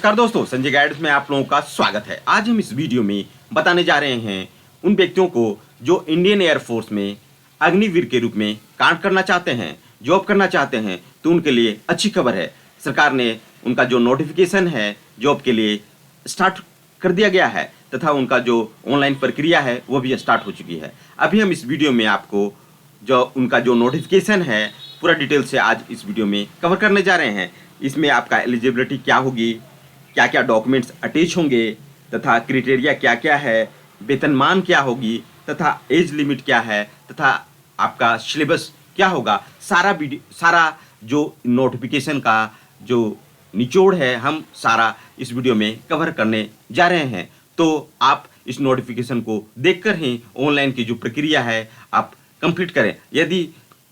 नमस्कार दोस्तों, संजय गाइड्स में आप लोगों का स्वागत है। आज हम इस वीडियो में बताने जा रहे हैं उन व्यक्तियों को जो इंडियन एयरफोर्स में अग्निवीर के रूप में काम करना चाहते हैं, जॉब करना चाहते हैं, तो उनके लिए अच्छी खबर है। सरकार ने उनका जो नोटिफिकेशन है जॉब के लिए स्टार्ट कर दिया गया है तथा उनका जो ऑनलाइन प्रक्रिया है वो भी स्टार्ट हो चुकी है। अभी हम इस वीडियो में आपको जो उनका जो नोटिफिकेशन है पूरा डिटेल से आज इस वीडियो में कवर करने जा रहे हैं। इसमें आपका एलिजिबिलिटी क्या होगी, क्या क्या डॉक्यूमेंट्स अटैच होंगे तथा क्राइटेरिया क्या क्या है, वेतनमान क्या होगी तथा एज लिमिट क्या है तथा आपका सिलेबस क्या होगा, सारा जो नोटिफिकेशन का जो निचोड़ है हम सारा इस वीडियो में कवर करने जा रहे हैं। तो आप इस नोटिफिकेशन को देखकर ही ऑनलाइन की जो प्रक्रिया है आप कंप्लीट करें। यदि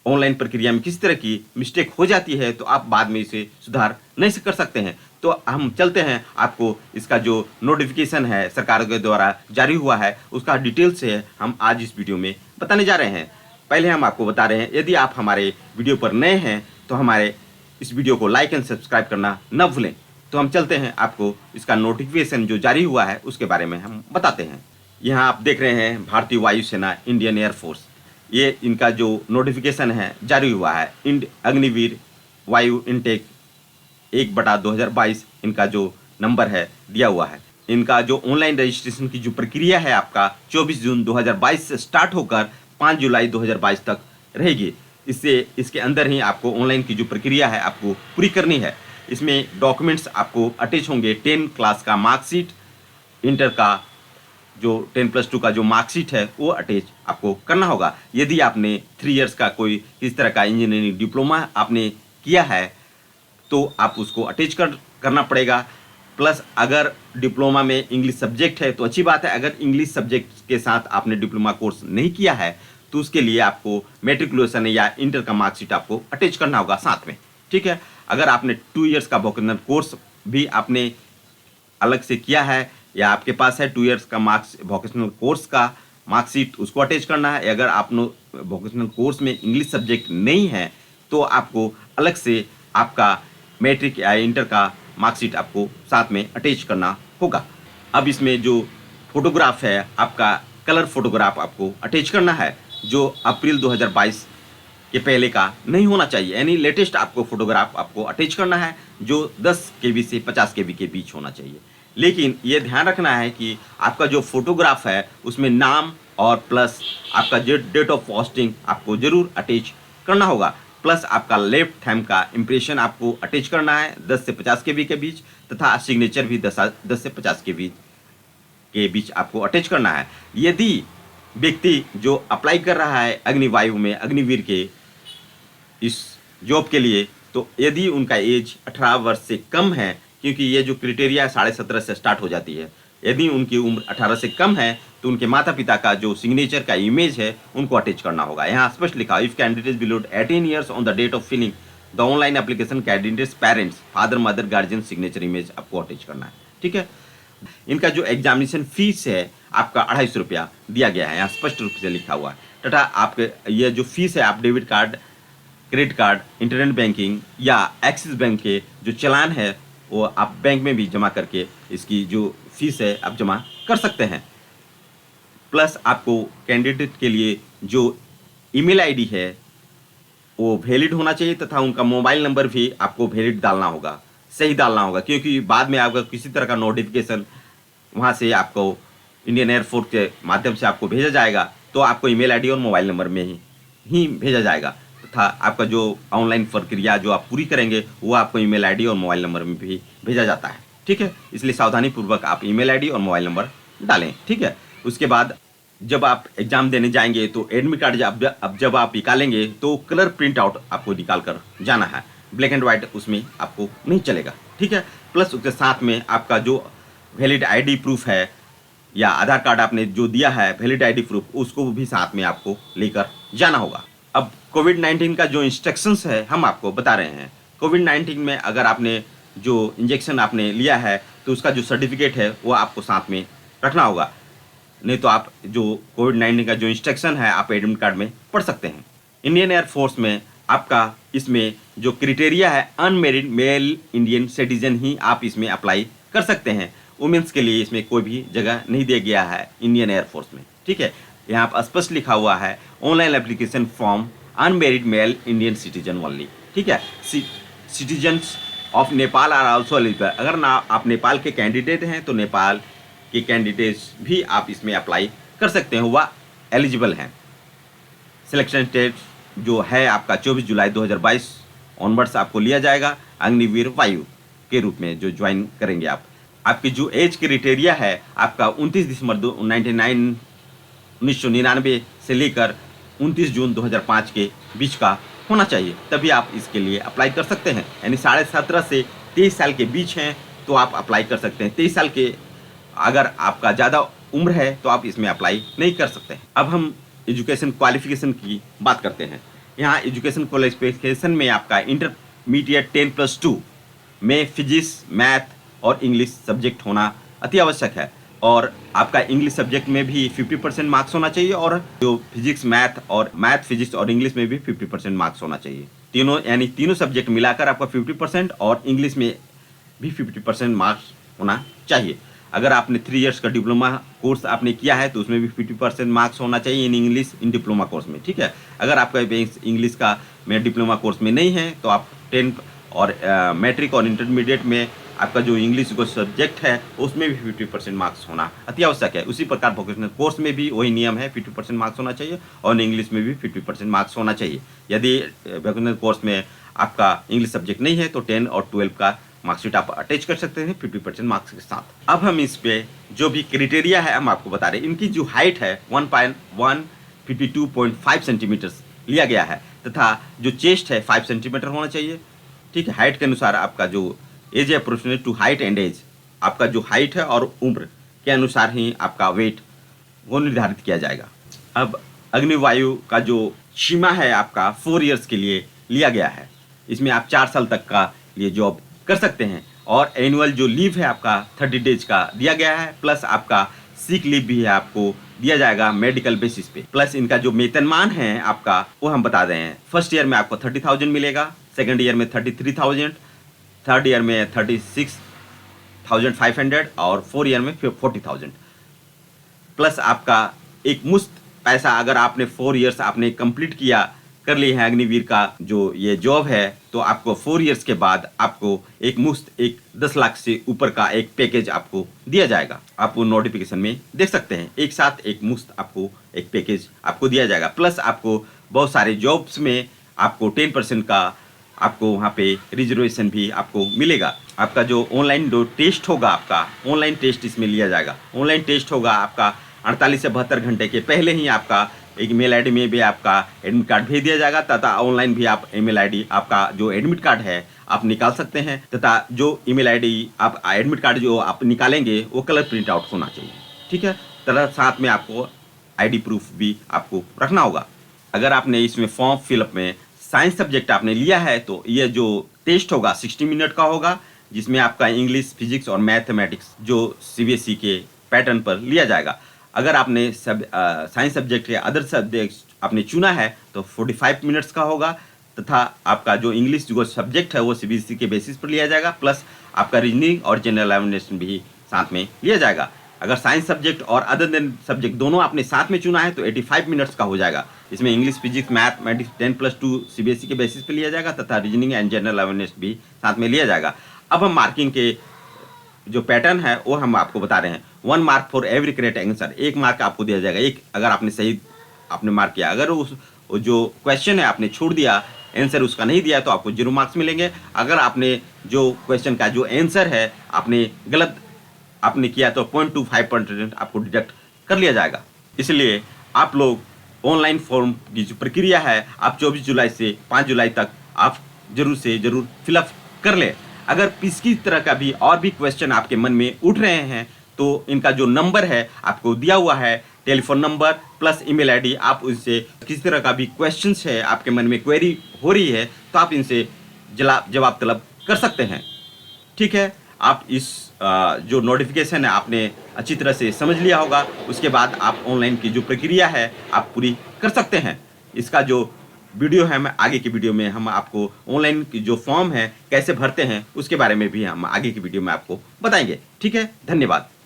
ऑनलाइन प्रक्रिया में किसी तरह की मिस्टेक हो जाती है तो आप बाद में इसे सुधार नहीं कर सकते हैं। तो हम चलते हैं, आपको इसका जो नोटिफिकेशन है सरकार के द्वारा जारी हुआ है उसका डिटेल से हम आज इस वीडियो में बताने जा रहे हैं। पहले हम आपको बता रहे हैं, यदि आप हमारे वीडियो पर नए हैं तो हमारे इस वीडियो को लाइक एंड सब्सक्राइब करना न भूलें। तो हम चलते हैं, आपको इसका नोटिफिकेशन जो जारी हुआ है उसके बारे में हम बताते हैं। यहाँ आप देख रहे हैं भारतीय वायुसेना इंडियन एयरफोर्स, ये इनका जो नोटिफिकेशन है जारी हुआ है। अग्निवीर वायु इनटेक 1/2022 इनका जो नंबर है दिया हुआ है। इनका जो ऑनलाइन रजिस्ट्रेशन की जो प्रक्रिया है आपका 24 जून 2022 से स्टार्ट होकर 5 जुलाई 2022 तक रहेगी। इसके अंदर ही आपको ऑनलाइन की जो प्रक्रिया है आपको पूरी करनी है। इसमें डॉक्यूमेंट्स आपको अटैच होंगे, 10 क्लास का मार्कशीट, इंटर का जो 10+2 का जो मार्कशीट है वो अटैच आपको करना होगा। यदि आपने 3 इयर्स का कोई इस तरह का इंजीनियरिंग डिप्लोमा आपने किया है तो आप उसको अटैच करना पड़ेगा। प्लस अगर डिप्लोमा में इंग्लिश सब्जेक्ट है तो अच्छी बात है। अगर इंग्लिश सब्जेक्ट के साथ आपने डिप्लोमा कोर्स नहीं किया है तो उसके लिए आपको मैट्रिकुलेशन या इंटर का मार्कशीट आपको अटैच करना होगा साथ में, ठीक है। अगर आपने 2 इयर्स का वोकेशनल कोर्स भी आपने अलग से किया है या आपके पास है 2 इयर्स का वोकेशनल कोर्स का मार्कशीट, उसको अटैच करना है। अगर आपने वोकेशनल कोर्स में इंग्लिश सब्जेक्ट नहीं है तो आपको अलग से आपका मैट्रिक या इंटर का मार्कशीट आपको साथ में अटैच करना होगा। अब इसमें जो फोटोग्राफ है आपका कलर फोटोग्राफ आपको अटैच करना है, जो अप्रैल 2022 के पहले का नहीं होना चाहिए, यानी लेटेस्ट आपको फोटोग्राफ आपको अटैच करना है जो 10 KB से 50 KB के बीच होना चाहिए। लेकिन ये ध्यान रखना है कि आपका जो फोटोग्राफ है उसमें नाम और प्लस आपका जो डेट ऑफ पोस्टिंग आपको जरूर अटैच करना होगा। प्लस आपका लेफ्ट थंब का इम्प्रेशन आपको अटैच करना है 10 से 50 KB के बीच तथा सिग्नेचर भी 10 से 50 KB के बीच आपको अटैच करना है। यदि व्यक्ति जो अप्लाई कर रहा है अग्निवायु में अग्निवीर के इस जॉब के लिए, तो यदि उनका एज 18 वर्ष से कम है, क्योंकि ये जो क्राइटेरिया 17.5 से स्टार्ट हो जाती है, यदि उनकी उम्र 18 से कम है तो उनके माता पिता का जो सिग्नेचर का इमेज है उनको अटैच करना होगा। यहाँ स्पष्ट लिखा, if candidate below 18 years on the date of filling the online application, candidates parents father mother guardian signature image आपको अटैच करना है, ठीक है। इनका जो एग्जामिनेशन फीस है आपका 250 रुपया दिया गया है, यहाँ स्पष्ट रूप से लिखा हुआ है। तथा आपके ये जो फीस है आप debit card, credit card, internet banking या एक्सिस बैंक के जो चालान है वो आप बैंक में भी जमा करके इसकी जो फीस है आप जमा कर सकते हैं। प्लस आपको कैंडिडेट के लिए जो ईमेल आईडी है वो वैलिड होना चाहिए तथा उनका मोबाइल नंबर भी आपको वैलिड डालना होगा, सही डालना होगा, क्योंकि बाद में आपका किसी तरह का नोटिफिकेशन वहाँ से आपको इंडियन एयरफोर्स के माध्यम से आपको भेजा जाएगा तो आपको ईमेल आईडी और मोबाइल नंबर में ही भेजा जाएगा तथा आपका जो ऑनलाइन प्रक्रिया जो आप पूरी करेंगे वो आपको ईमेल आईडी और मोबाइल नंबर में भी भेजा जाता है, ठीक है। इसलिए सावधानी पूर्वक आप ईमेल आईडी और मोबाइल नंबर डालें, ठीक है। उसके बाद जब आप एग्जाम देने जाएंगे तो एडमिट कार्ड जब आप निकालेंगे तो कलर प्रिंट आउट आपको निकाल कर जाना है, ब्लैक एंड व्हाइट उसमें आपको नहीं चलेगा, ठीक है। प्लस उसके साथ में आपका जो वैलिड आईडी प्रूफ है या आधार कार्ड आपने जो दिया है वैलिड आईडी प्रूफ, उसको भी साथ में आपको लेकर जाना होगा। अब कोविड-19 का जो इंस्ट्रक्शंस है हम आपको बता रहे हैं। कोविड-19 में अगर आपने जो इंजेक्शन आपने लिया है तो उसका जो सर्टिफिकेट है वो आपको साथ में रखना होगा, नहीं तो आप जो कोविड-19 का जो इंस्ट्रक्शन है आप एडमिट कार्ड में पढ़ सकते हैं। इंडियन एयरफोर्स में आपका इसमें जो क्राइटेरिया है अनमेरिड मेल इंडियन सिटीजन ही आप इसमें अप्लाई कर सकते हैं। वुमेन्स के लिए इसमें कोई भी जगह नहीं दिया गया है इंडियन एयरफोर्स में, ठीक है। यहाँ पर स्पष्ट लिखा हुआ है online application form unmarried male Indian citizen only, ठीक है। Citizens of Nepal are also eligible. अगर ना आप नेपाल के कैंडिडेट हैं तो नेपाल के कैंडिडेट्स भी आप इसमें अप्लाई कर सकते हैं, वह एलिजिबल हैं। सिलेक्शन डेट जो है आपका 24 जुलाई 2022 ऑनवर्ड्स आपको लिया जाएगा अग्निवीर वायु के रूप में जो ज्वाइन करेंगे आप। आपकी जो एज क्राइटेरिया है आपका 29 दिसंबर 1999 से लेकर 29 जून 2005 के बीच का होना चाहिए, तभी आप इसके लिए अप्लाई कर सकते हैं। यानी 17.5 से 23 साल के बीच हैं तो आप अप्लाई कर सकते हैं। 23 साल के अगर आपका ज़्यादा उम्र है तो आप इसमें अप्लाई नहीं कर सकते हैं। अब हम एजुकेशन क्वालिफिकेशन की बात करते हैं। यहाँ एजुकेशन क्वालिफिकेशन में आपका इंटरमीडिएट 10+2 में फिजिक्स, मैथ और इंग्लिश सब्जेक्ट होना अति आवश्यक है, और आपका इंग्लिश सब्जेक्ट में भी 50% मार्क्स होना चाहिए, और जो फिजिक्स, मैथ फिजिक्स और इंग्लिश में भी 50% मार्क्स होना चाहिए। तीनों यानी तीनों सब्जेक्ट मिलाकर आपका 50% और इंग्लिश में भी 50% मार्क्स होना चाहिए। अगर आपने 3 इयर्स का डिप्लोमा कोर्स आपने किया है तो उसमें भी 50% मार्क्स होना चाहिए in English in diploma course में, ठीक है। अगर आपका इंग्लिश का में डिप्लोमा कोर्स में नहीं है तो आप 10 और मैट्रिक और इंटरमीडिएट में आपका जो इंग्लिश को सब्जेक्ट है उसमें भी 50% मार्क्स होना अति आवश्यक है। उसी प्रकार वोकेशनल कोर्स में भी वही नियम है, 50% मार्क्स होना चाहिए, और इंग्लिश में भी 50% मार्क्स होना चाहिए। यदि वोकेशनल कोर्स में आपका इंग्लिश सब्जेक्ट नहीं है तो 10 और 12 का मार्कशीट आप अटैच कर सकते हैं 50% मार्क्स के साथ। अब हम इस पे जो भी क्राइटेरिया है हम आपको बता रहे हैं। इनकी जो हाइट है 152.5 सेंटीमीटर लिया गया है, तथा जो चेस्ट है 5 सेंटीमीटर होना चाहिए, ठीक है। हाइट के अनुसार आपका जो age proportionate to height and age, आपका जो हाइट है और उम्र के अनुसार ही आपका वेट वो निर्धारित किया जाएगा। अब अग्निवायु का जो सीमा है आपका 4 इयर्स के लिए लिया गया है। इसमें आप 4 साल तक का लिए जॉब कर सकते हैं, और एनुअल जो लीव है आपका 30 डेज का दिया गया है, प्लस आपका सिक लीव भी है आपको दिया जाएगा मेडिकल बेसिस पे। प्लस इनका जो वेतनमान है आपका वो हम बता दें हैं। फर्स्ट ईयर में आपको 30,000 मिलेगा, सेकंड ईयर में 33,000, थर्ड ईयर में 36,500 और 4 ईयर में 40,000। प्लस आपका एक मुश्त पैसा अगर आपने 4 इयर्स आपने कंप्लीट किया कर लिए हैं अग्निवीर का जो ये जॉब है, तो आपको 4 इयर्स के बाद आपको एक मुश्त 10 लाख से ऊपर का एक पैकेज आपको दिया जाएगा। आप वो नोटिफिकेशन में देख सकते हैं, एक साथ एक मुश्त आपको एक पैकेज आपको दिया जाएगा। प्लस आपको बहुत सारे जॉब्स में आपको 10% का आपको वहाँ पे रिजर्वेशन भी आपको मिलेगा। आपका जो ऑनलाइन जो टेस्ट होगा, आपका ऑनलाइन टेस्ट इसमें लिया जाएगा। ऑनलाइन टेस्ट होगा आपका 48 से 72 घंटे के पहले ही आपका एक ईमेल आईडी में भी आपका एडमिट कार्ड भेज दिया जाएगा, तथा ऑनलाइन भी आप ईमेल आईडी आपका जो एडमिट कार्ड है आप निकाल सकते हैं, तथा जो ईमेल आईडी आप एडमिट कार्ड जो आप निकालेंगे वो कलर प्रिंट आउट होना चाहिए, ठीक है। तथा साथ में आपको आईडी प्रूफ भी आपको रखना होगा। अगर आपने इसमें फॉर्म फिलअप में साइंस सब्जेक्ट आपने लिया है तो ये जो टेस्ट होगा 60 मिनट का होगा, जिसमें आपका इंग्लिश, फिजिक्स और मैथमेटिक्स जो CBSE के पैटर्न पर लिया जाएगा। अगर आपने साइंस सब्जेक्ट या अदर सब्जेक्ट आपने चुना है तो 45 मिनट्स का होगा, तथा आपका जो इंग्लिश जो सब्जेक्ट है वो CBSE के बेसिस पर लिया जाएगा। प्लस आपका रीजनिंग और जनरल अवेयरनेस भी साथ में लिया जाएगा। अगर साइंस सब्जेक्ट और अदर देन सब्जेक्ट दोनों आपने साथ में चुना है तो 85 मिनट्स का हो जाएगा। इसमें इंग्लिश, फिजिक्स, मैथमेटिक्स 10+2 CBSE के बेसिस पर लिया जाएगा, तथा रीजनिंग एंड जनरल अवेयरनेस भी साथ में लिया जाएगा। अब हम मार्किंग के जो पैटर्न है वो हम आपको बता रहे हैं। 1 mark for every correct answer, 1 mark आपको दिया जाएगा। एक अगर आपने सही आपने मार्क किया, अगर उस जो क्वेश्चन है आपने छोड़ दिया, आंसर उसका नहीं दिया तो आपको 0 मार्क्स मिलेंगे। अगर आपने जो क्वेश्चन का जो आंसर है आपने गलत आपने किया तो 0.25% आपको डिडक्ट कर लिया जाएगा। इसलिए आप लोग ऑनलाइन फॉर्म की जो प्रक्रिया है आप 24 जुलाई से 5 जुलाई तक आप जरूर से जरूर फिलअप कर लें। अगर किसी तरह का भी और भी क्वेश्चन आपके मन में उठ रहे हैं तो इनका जो नंबर है आपको दिया हुआ है, telephone number plus email ID, आप उनसे किसी तरह का भी क्वेश्चंस है आपके मन में क्वेरी हो रही है तो आप इनसे जवाब तलब कर सकते हैं, ठीक है। आप इस जो नोटिफिकेशन है आपने अच्छी तरह से समझ लिया होगा, उसके बाद आप ऑनलाइन की जो प्रक्रिया है आप पूरी कर सकते हैं। इसका जो वीडियो है, मैं आगे की वीडियो में हम आपको ऑनलाइन जो फॉर्म है कैसे भरते हैं उसके बारे में भी हम आगे की वीडियो में आपको बताएंगे। ठीक है, धन्यवाद।